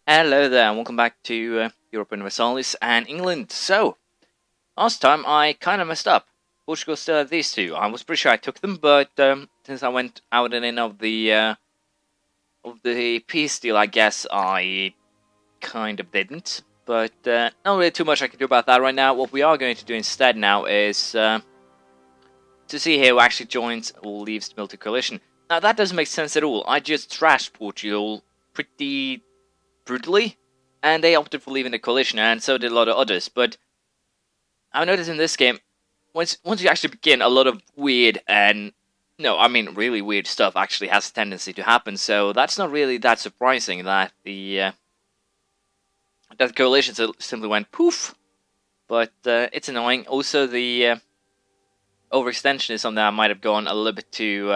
Hello there, and welcome back to Europa Universalis and England. So, last time I kind of messed up. Portugal still had these two. I was pretty sure I took them, but since I went out and in of the peace deal, I guess I kind of didn't. But not really too much I can do about that right now. What we are going to do instead now is to see here who actually joins or leaves the military coalition. Now that doesn't make sense at all. I just trashed Portugal pretty brutally, and they opted for leaving the coalition, and so did a lot of others. But I noticed in this game, once you actually begin, a lot of weird and really weird stuff actually has a tendency to happen. So that's not really that surprising that the coalition simply went poof. But it's annoying. Also, the overextension is something that might have gone a little bit too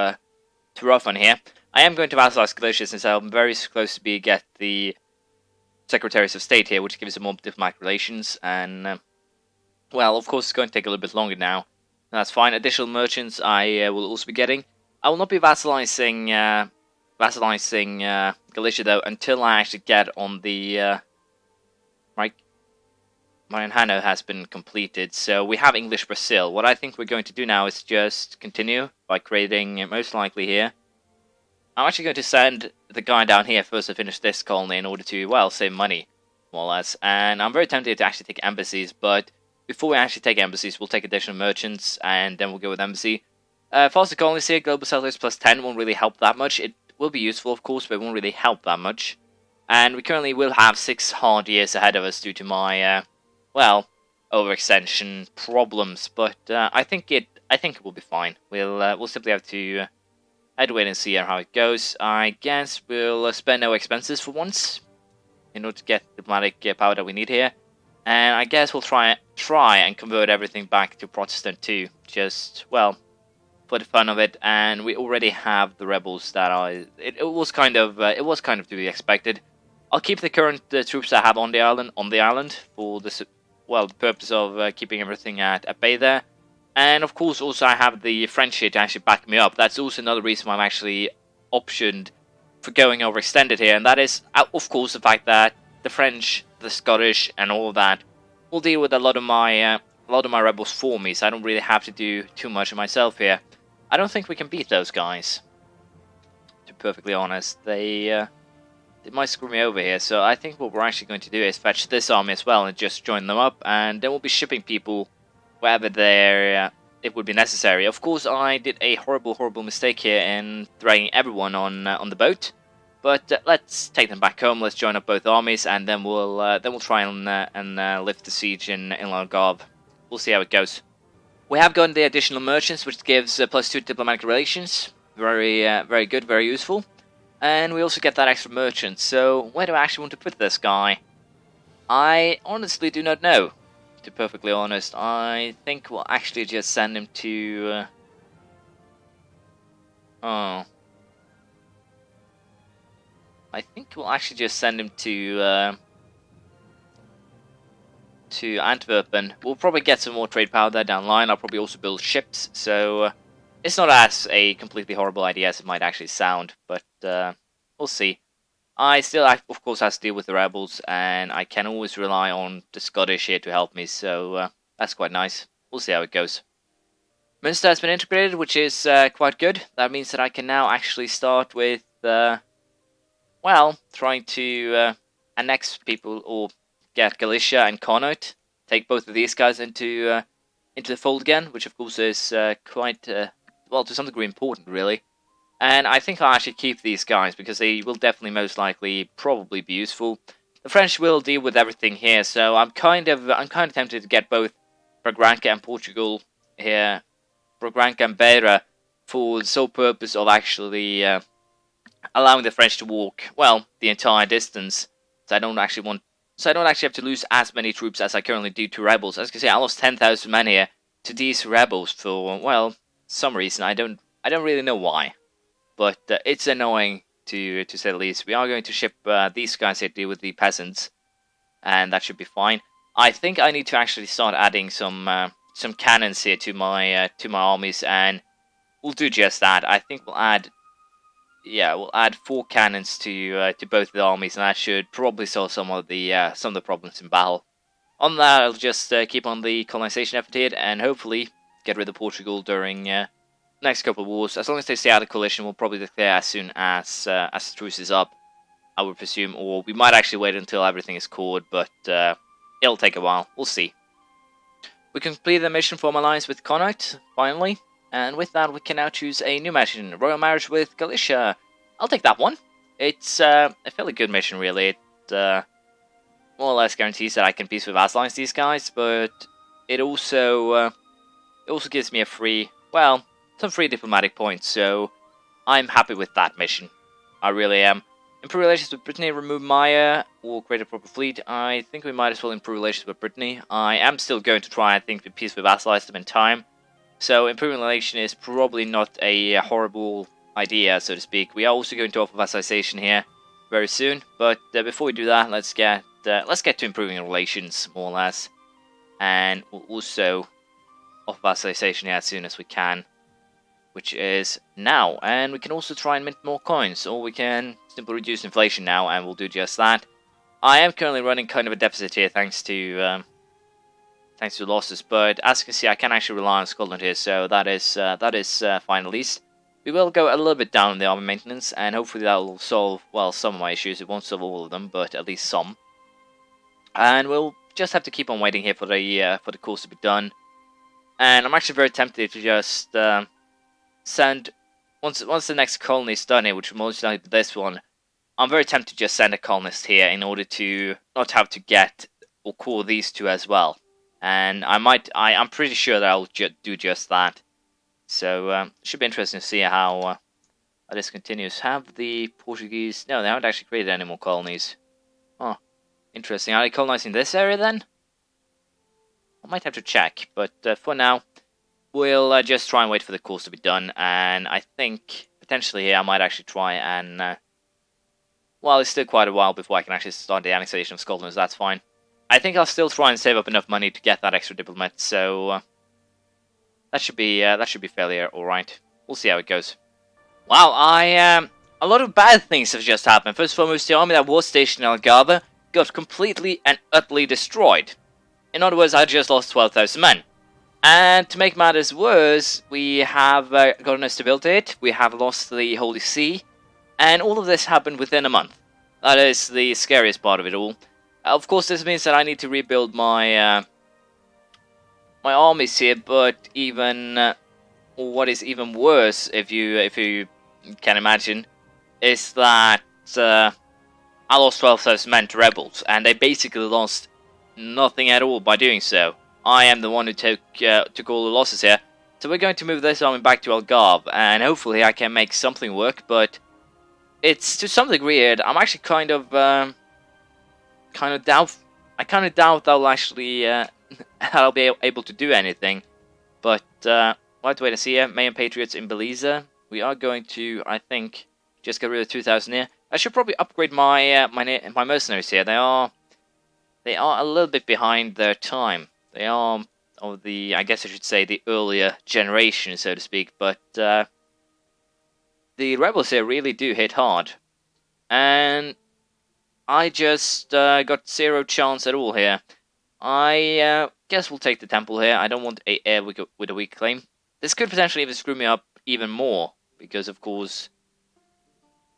rough on here. I am going to vassalize Galicia since I'm very close to get the Secretaries of State here, which gives them more diplomatic relations, and well, of course, it's going to take a little bit longer now. That's fine. Additional merchants I will also be getting. I will not be vassalizing Galicia though until I actually get on the Marianhano has been completed. So we have English Brazil. What I think we're going to do now is just continue by creating most likely here. I'm actually going to send the guy down here first to finish this colony in order to, well, save money, more or less. And I'm very tempted to actually take embassies, but before we actually take embassies, we'll take additional merchants, and then we'll go with embassy. Faster colonies here, global settlers plus 10 won't really help that much. It will be useful, of course, but it won't really help that much. And we currently will have 6 hard years ahead of us due to my, overextension problems. But I think it will be fine. We'll simply have to I'd wait and see how it goes. I guess we'll spend no expenses for once in order to get the diplomatic power that we need here. And I guess we'll try and convert everything back to Protestant too. Just, well, for the fun of it. And we already have the rebels that are... It was kind of to be expected. I'll keep the current troops I have on the island for the purpose of keeping everything at bay there. And of course, also I have the French here to actually back me up. That's also another reason why I'm actually optioned for going overextended here, and that is, of course, the fact that the French, the Scottish, and all of that will deal with a lot of my rebels for me. So I don't really have to do too much of myself here. I don't think we can beat those guys. To be perfectly honest, they might screw me over here. So I think what we're actually going to do is fetch this army as well and just join them up, and then we'll be shipping people wherever it would be necessary. Of course, I did a horrible mistake here in throwing everyone on the boat. But let's take them back home. Let's join up both armies, and then we'll try and lift the siege in Algarve. We'll see how it goes. We have gotten the additional merchants, which gives +2 diplomatic relations. Very good, very useful. And we also get that extra merchant. So where do I actually want to put this guy? I honestly do not know. To be perfectly honest, I think we'll actually just send him to... I think we'll actually just send him to Antwerpen. We'll probably get some more trade power there down the line. I'll probably also build ships, so it's not as a completely horrible idea as it might actually sound, but we'll see. I still, of course, have to deal with the rebels, and I can always rely on the Scottish here to help me, so that's quite nice. We'll see how it goes. Munster has been integrated, which is quite good. That means that I can now actually start with, trying to annex people, or get Galicia and Connaught, take both of these guys into the fold again, which of course is quite, to some degree important, really. And I think I'll actually keep these guys, because they will definitely most likely probably be useful. The French will deal with everything here, so I'm kind of tempted to get both Bragança and Portugal here, Bragança and Beira, for the sole purpose of actually allowing the French to walk, well, the entire distance. So I don't actually have to lose as many troops as I currently do to rebels. As you can see, I lost 10,000 men here to these rebels for, well, some reason. I don't really know why. But it's annoying, to say the least. We are going to ship these guys here to deal with the peasants, and that should be fine. I think I need to actually start adding some cannons here to my armies, and we'll do just that. I think we'll add yeah, we'll add 4 cannons to both the armies, and that should probably solve some of the problems in battle. On that, I'll just keep on the colonization effort here, and hopefully get rid of Portugal during next couple of wars. As long as they stay out of coalition, we'll probably declare as soon as the truce is up, I would presume, or we might actually wait until everything is cored, but it'll take a while. We'll see. We completed the mission for my alliance with Connacht, finally, and with that we can now choose a new mission, Royal Marriage with Galicia. I'll take that one. It's a fairly good mission, really. It more or less guarantees that I can peacefully vassalize these guys, but it also gives me some free diplomatic points, so I'm happy with that mission. I really am. Improve relations with Brittany, remove Maya, or create a proper fleet. I think we might as well improve relations with Brittany. I am still going to try, I think, to peacefully vassalize them in time. So improving relation is probably not a horrible idea, so to speak. We are also going to offer vassalization here very soon, but before we do that, let's get to improving relations, more or less. And we'll also offer vassalization here as soon as we can, which is now. And we can also try and mint more coins, or we can simply reduce inflation now, and we'll do just that. I am currently running kind of a deficit here thanks to losses, but as you can see, I can actually rely on Scotland here, so that is fine at least. We will go a little bit down in the army maintenance, and hopefully that will solve, well, some of my issues. It won't solve all of them, but at least some. And we'll just have to keep on waiting here for the course to be done. And I'm actually very tempted to just send, once the next colony is done here, which will most likely be this one, I'm very tempted to just send a colonist here in order to not have to get or core these two as well. And I'm pretty sure that I'll do just that. So it should be interesting to see how this continues. Have the Portuguese... No, they haven't actually created any more colonies. Oh, interesting. Are they colonizing this area then? I might have to check, but for now, we'll just try and wait for the course to be done. And I think potentially here I might actually try and... well, it's still quite a while before I can actually start the annexation of Scotland, so that's fine. I think I'll still try and save up enough money to get that extra diplomat, so that should be fairly alright. We'll see how it goes. Wow, a lot of bad things have just happened. First and foremost, the army that was stationed in Algarve got completely and utterly destroyed. In other words, I just lost 12,000 men. And to make matters worse, we have got an instability hit, we have lost the Holy See, and all of this happened within a month. That is the scariest part of it all. Of course, this means that I need to rebuild my my armies here, but even what is even worse, if you can imagine, is that I lost 12,000 men to rebels, and they basically lost nothing at all by doing so. I am the one who took all the losses here, so we're going to move this army back to Algarve, and hopefully I can make something work. But it's to some degree here. I'm actually kind of doubt. I kind of doubt I'll actually I'll be able to do anything. But we'll have to wait and see here. Mayan Patriots in Belize. We are going to, I think, just get rid of 2,000 here. I should probably upgrade my my mercenaries here. They are a little bit behind their time. They are of the, I guess I should say, the earlier generation, so to speak. But the rebels here really do hit hard, and I just got zero chance at all here. I guess we'll take the temple here. I don't want a air with a weak claim. This could potentially even screw me up even more, because of course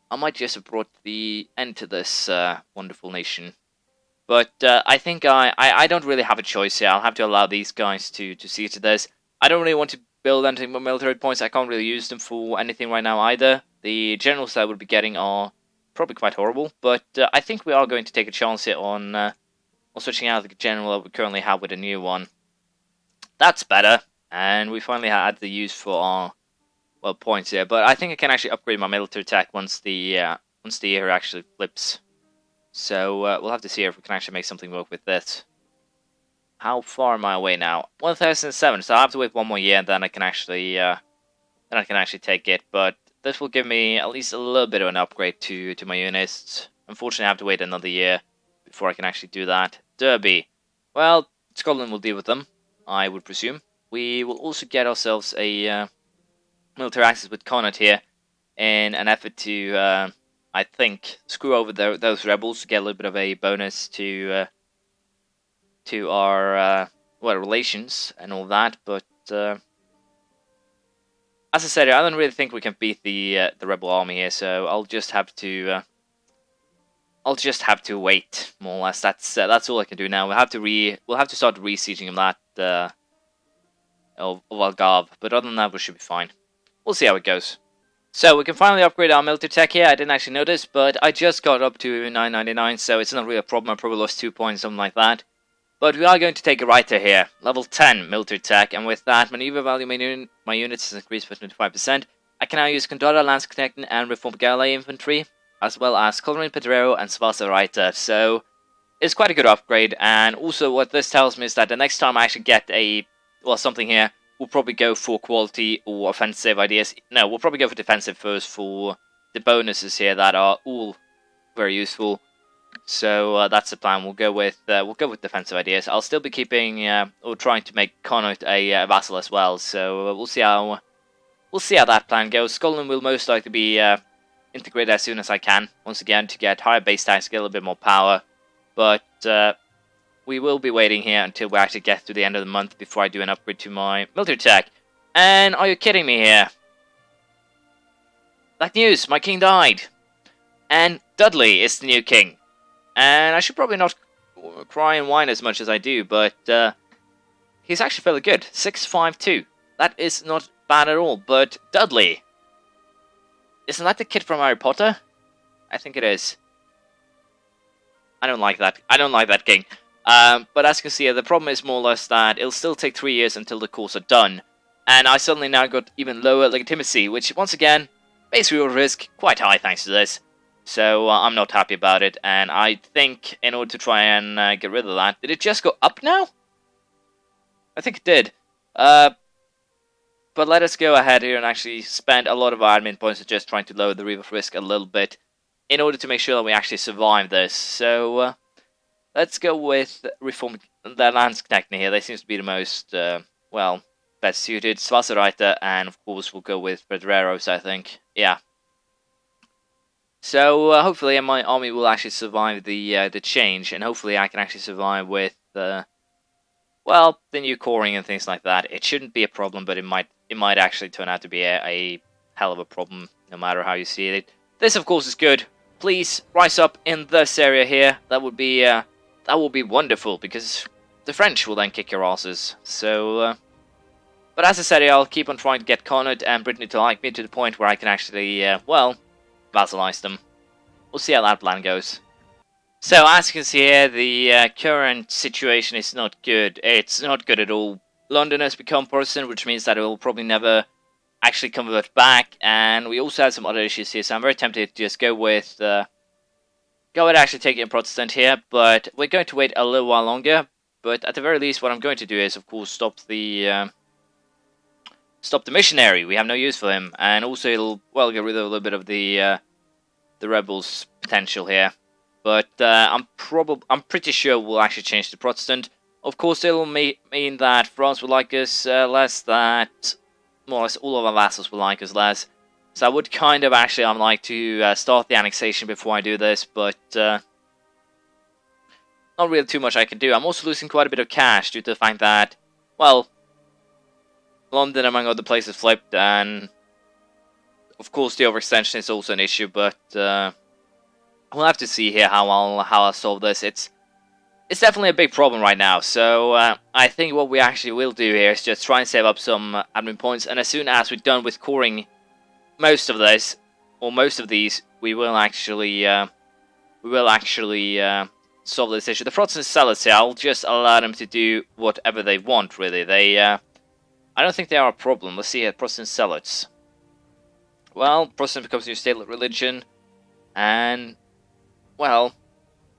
I might just have brought the end to this wonderful nation. But I think I don't really have a choice here. I'll have to allow these guys to see to this. I don't really want to build anything but military points. I can't really use them for anything right now either. The generals that I would be getting are probably quite horrible. But I think we are going to take a chance here on switching out the general that we currently have with a new one. That's better. And we finally had the use for our, well, points here. But I think I can actually upgrade my military tech once the year actually flips. So we'll have to see if we can actually make something work with this. How far am I away now? 1007. So I have to wait one more year, and then I can actually take it. But this will give me at least a little bit of an upgrade to my units. Unfortunately, I have to wait another year before I can actually do that. Derby. Well, Scotland will deal with them, I would presume. We will also get ourselves a military access with Connaught here. in an effort to, I think, screw over those rebels to get a little bit of a bonus to our well, relations and all that. But as I said, I don't really think we can beat the rebel army here, so I'll just have to wait, more or less. That's all I can do now. We'll have to start re-sieging that of Algarve, but other than that, we should be fine. We'll see how it goes. So we can finally upgrade our military tech here. I didn't actually notice, but I just got up to 999, so it's not really a problem. I probably lost 2 points, something like that. But we are going to take a writer here, level 10 military tech, and with that, maneuver value my units is increased by 25%. I can now use Conqueror, Lance Connecting, and Reformed Galley Infantry, as well as Coloring Pedrero and Svasa Writer. So it's quite a good upgrade, and also what this tells me is that the next time I actually get something here, we'll probably go for quality or offensive ideas. No, we'll probably go for defensive first for the bonuses here that are all very useful. So that's the plan. We'll go with defensive ideas. I'll still be keeping or trying to make Connaught a vassal as well. So we'll see how that plan goes. Scotland will most likely be integrated as soon as I can. Once again, to get higher base tax, get a little bit more power. But we will be waiting here until we actually get to the end of the month before I do an upgrade to my military tech. And are you kidding me here? Bad news, my king died. And Dudley is the new king. And I should probably not cry and whine as much as I do, but he's actually fairly good. 652. That is not bad at all. But Dudley, isn't that the kid from Harry Potter? I think it is. I don't like that. I don't like that king. But as you can see, the problem is more or less that it'll still take 3 years until the course are done. And I suddenly now got even lower legitimacy, which once again, base reward risk quite high thanks to this. So I'm not happy about it, and I think in order to try and get rid of that, did it just go up now? I think it did. But let us go ahead here and actually spend a lot of our admin points just trying to lower the rebuff risk a little bit in order to make sure that we actually survive this. So let's go with Reform the Lance Connecting here. They seem to be the most, well, best suited. Svasarita, and of course we'll go with Pedreros, I think. Yeah. So hopefully my army will actually survive the change, and hopefully I can actually survive with well, the new coring and things like that. It shouldn't be a problem, but it might actually turn out to be a hell of a problem, no matter how you see it. This, of course, is good. Please rise up in this area here. That would be wonderful, because the French will then kick your asses. So, but as I said, I'll keep on trying to get Connaught and Brittany to like me to the point where I can actually, well, vassalize them. We'll see how that plan goes. So, as you can see here, the current situation is not good. It's not good at all. London has become Protestant, which means that it will probably never actually convert back. And we also have some other issues here, so I'm very tempted to just go with actually taking a Protestant here. But we're going to wait a little while longer. But at the very least, what I'm going to do is, of course, stop the missionary. We have no use for him, and also it'll, well, get rid of a little bit of the rebels' potential here. But I'm pretty sure we'll actually change to Protestant. Of course, it'll mean that France will like us less. That more or less all of our vassals will like us less. So I would kind of actually, I'd like to start the annexation before I do this, but not really too much I can do. I'm also losing quite a bit of cash due to the fact that, well, London, among other places, flipped, and of course the overextension is also an issue. But we'll have to see here how I'll solve this. It's definitely a big problem right now. So I think what we actually will do here is just try and save up some admin points, and as soon as we're done with coring most of this or most of these, we will actually solve this issue. The Protestant zealots here, I'll just allow them to do whatever they want. Really, they. I don't think they are a problem. Let's see here, Protestant zealots. Well, Protestant becomes a new state religion, and, well,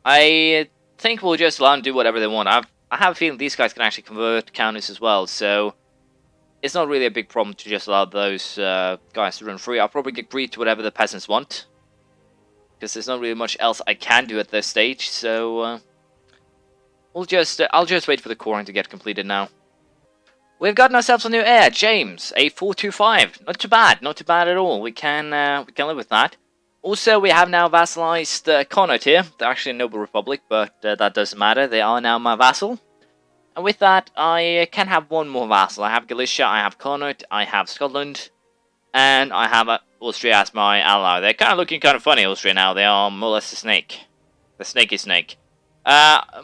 I think we'll just allow them to do whatever they want. I have a feeling these guys can actually convert counties as well, so it's not really a big problem to just allow those guys to run free. I'll probably agree to whatever the peasants want, because there's not really much else I can do at this stage, so I'll just wait for the coring to get completed now. We've gotten ourselves a new heir, James, a 425. Not too bad, not too bad at all. We can live with that. Also, we have now vassalized Connaught here. They're actually a noble republic, but that doesn't matter. They are now my vassal. And with that, I can have one more vassal. I have Galicia, I have Connaught, I have Scotland, and I have Austria as my ally. They're kind of looking kind of funny, Austria, now. They are more or less a snake. The snaky snake.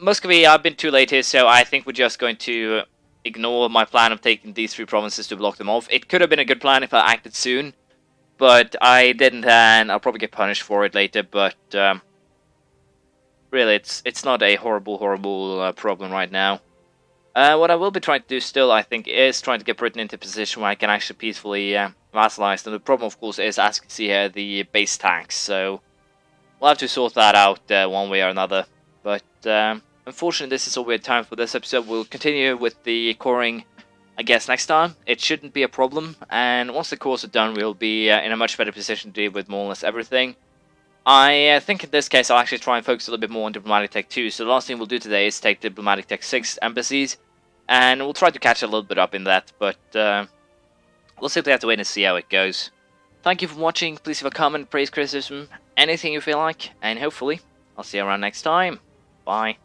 Muscovy, I've been too late here, so I think we're just going to ignore my plan of taking these 3 provinces to block them off. It could have been a good plan if I acted soon, but I didn't, and I'll probably get punished for it later, but really, it's not a horrible problem right now. What I will be trying to do still, I think, is trying to get Britain into a position where I can actually peacefully vassalize them. The problem, of course, is, as you can see here, the base tax, so we'll have to sort that out one way or another. But unfortunately, this is all we had time for this episode. We'll continue with the coring, I guess, next time. It shouldn't be a problem, and once the cores are done, we'll be in a much better position to deal with more or less everything. I think in this case I'll actually try and focus a little bit more on Diplomatic Tech 2, so the last thing we'll do today is take Diplomatic Tech 6 embassies, and we'll try to catch a little bit up in that, but we'll simply have to wait and see how it goes. Thank you for watching. Please leave a comment, praise, criticism, anything you feel like, and hopefully I'll see you around next time. Bye.